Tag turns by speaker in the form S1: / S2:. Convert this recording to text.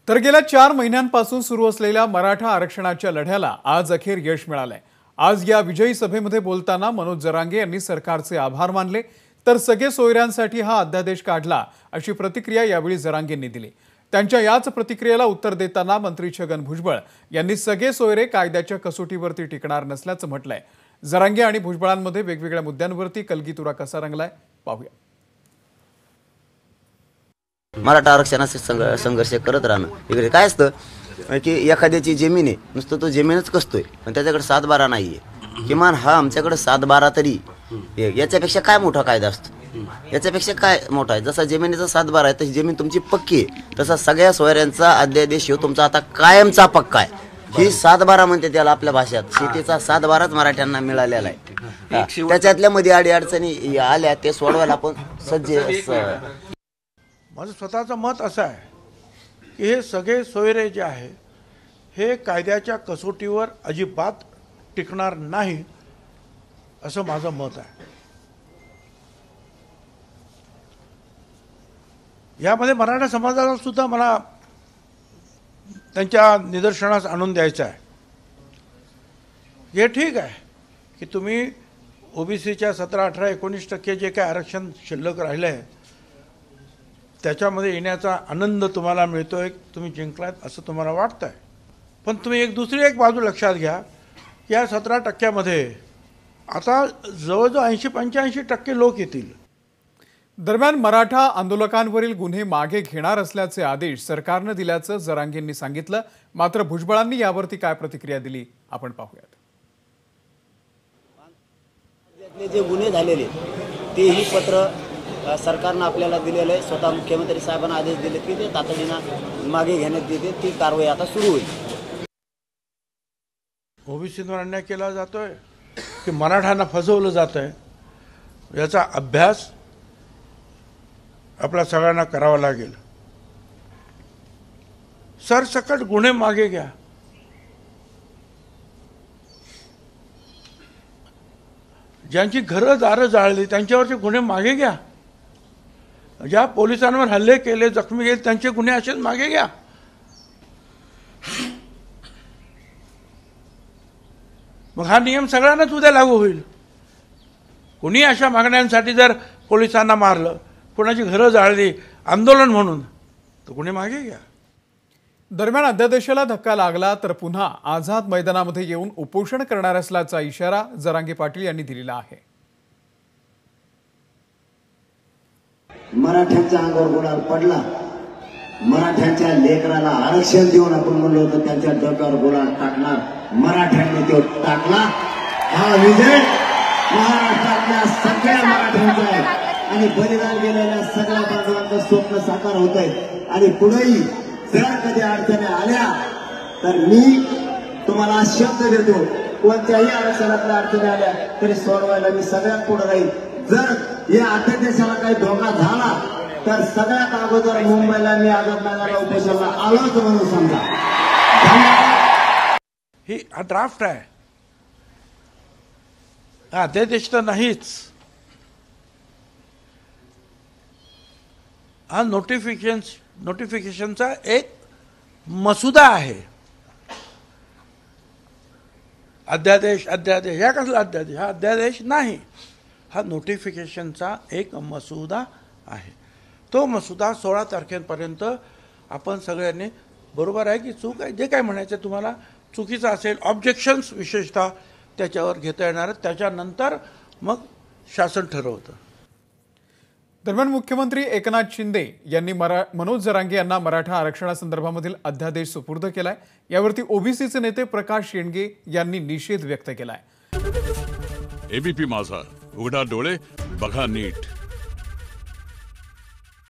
S1: तर गेल्या 4 महिन्यांपासून सुरू असलेल्या मराठा आरक्षणाच्या लढ्याला आज अखेर यश मिळालंय। आज या विजयी सभेमध्ये बोलताना मनोज जरांगे यांनी सरकारचे आभार मानले, तर सगळे सोयऱ्यांसाठी हा अध्यादेश काढला अशी प्रतिक्रिया यावेळी जरांगेंनी दिली। त्यांच्या याच प्रतिक्रियेला उत्तर देताना मंत्री छगन भुजबळ यांनी सगळे सोयरे कायद्याच्या कसोटीवरती टिकणार नसल्याचं म्हटलंय। जरांगे आणि भुजबळांमध्ये वेगवेगळ्या मुद्द्यांवरती कलगीतुरा कसा रंगलाय पाहूया।
S2: मराठा आरक्षणाचे संघर्ष करत राहणं इकडे काय असतं की एखाद्याची जमीन आहे, नुसतं तो जमीनच कसतोय पण त्याच्याकडे 7/12 नाहीये। किमान हा आमच्याकडे 7/12 तरी याच्यापेक्षा काय मोठा कायदा असतो, याच्यापेक्षा काय मोठा आहे। जसा जमिनीचा 7/12 आहे तशी जमीन तुमची पक्की आहे, तसा सगळ्या सोयऱ्यांचा अध्यादेश तुमचा आता कायमचा पक्का आहे। ही 7/12 म्हणते त्याला आपल्या भाषेत, शेतीचा 7/12च मराठ्यांना मिळालेला आहे। त्याच्यातल्या मध्ये अडचणी आल्या ते सोडवायला आपण सज्ज।
S3: माझं स्वतःचं मत असं आहे की हे सगळे सोयरे जे आहे हे कायद्याच्या कसोटीवर अजिबात टिकणार नाही असं माझं मत आहे। यामध्ये मराठा समाजाला सुद्धा मला त्यांच्या निदर्शनास आणून द्यायचं आहे। हे ठीक आहे की तुम्ही ओबीसीच्या 17, 18, 19% जे काय आरक्षण शिल्लक राहिलं आहे त्याच्यामध्ये येण्याचा आनंद तुम्हाला मिळतोय, तुम्ही जिंकलात असं तुम्हाला वाटतंय। पण तुम्ही दुसरी एक बाजू लक्षात घ्या, या 17% आता जवळजवळ 80-85% लोक येतील।
S1: दरम्यान मराठा आंदोलकांवरील गुन्हे मागे घेणार असल्याचे आदेश सरकारने दिल्याचं जरांगेंनी सांगितलं। मात्र भुजबळांनी यावरती काय प्रतिक्रिया दिली आपण पाहूयात।
S2: जे गुन्हे झालेले तेही पत्र सरकारने आपल्याला दिलेलं आहे। स्वतः मुख्यमंत्री साहेबांना आदेश दिले की ते तातडीने मागे घेण्यात येते, ती कारवाई आता सुरू होईल।
S3: ओबीसीवर अन्याय केला जातोय की मराठ्यांना फसवलं जातंय, याचा अभ्यास आपल्या सगळ्यांना करावा लागेल। सरसकट गुन्हे मागे घ्या। ज्यांची घरं दारं जाळली त्यांच्यावरचे गुन्हे मागे घ्या। ज्या पोलिसांवर हल्ले केले, जखमी केले त्यांचे गुन्हे असेच मागे घ्या। मग हा नियम सगळ्यांनाच उद्या लागू होईल। कोणी अशा मागण्यांसाठी जर पोलिसांना मारलं, कोणाची घरं जाळली आंदोलन म्हणून, तर गुन्हे मागे घ्या।
S1: दरम्यान अध्यादेशाला धक्का लागला तर पुन्हा आझाद मैदानामध्ये येऊन उपोषण करणार असल्याचा इशारा जरांगे पाटील यांनी दिलेला आहे।
S4: मराठ्यांच्या अंगावर गुलाल पडला, मराठ्यांच्या लेकराला आरक्षण देऊन आपण म्हणलो होतं त्यांच्या डोक्यावर गुलाल टाकणार, मराठ्यांनी तो टाकला। हा विजय महाराष्ट्रातल्या सगळ्या मराठ्यांचा आहे आणि बलिदान गेलेल्या सगळ्या बांधवांचं स्वप्न साकार होत आहे। आणि पुढेही जर कधी अडचणी आल्या तर मी तुम्हाला शब्द देतो, कोणत्याही आरक्षणातल्या अडचणी आल्या तरी सोडवायला मी सगळ्यात पुढे राहील। जर या अध्यादेशाला काही धोका झाला तर सगळ्यात अगोदर मुंबईला मी आझाद मैदानाला उपोषणाला आलोच म्हणून समजा।
S3: हा ड्राफ्ट आहे, हा अध्यादेश तर नाहीच, हा नोटिफिकेशनचा एक मसुदा आहे। अध्यादेश या कसला अध्यादेश? हा अध्यादेश नाही, हा नोटिफिकेशनचा एक मसुदा आहे। तो मसुदा 16 तारखेपर्यंत आपण सगळ्यांनी, बरोबर आहे की चूक आहे, जे काय म्हणायचं तुम्हाला चुकीचं असेल, ऑब्जेक्शन्स विशेषतः त्याच्यावर घेता येणार, त्याच्यानंतर मग शासन ठरवतं।
S1: दरम्यान मुख्यमंत्री एकनाथ शिंदे यांनी मनोज जरांगे यांना मराठा आरक्षणासंदर्भामधील अध्यादेश सुपूर्द केलाय। यावरती ओबीसीचे नेते प्रकाश शेंडगे यांनी निषेध व्यक्त केलाय।
S5: एबीपी माझा, उघडा डोळे बघा नीट।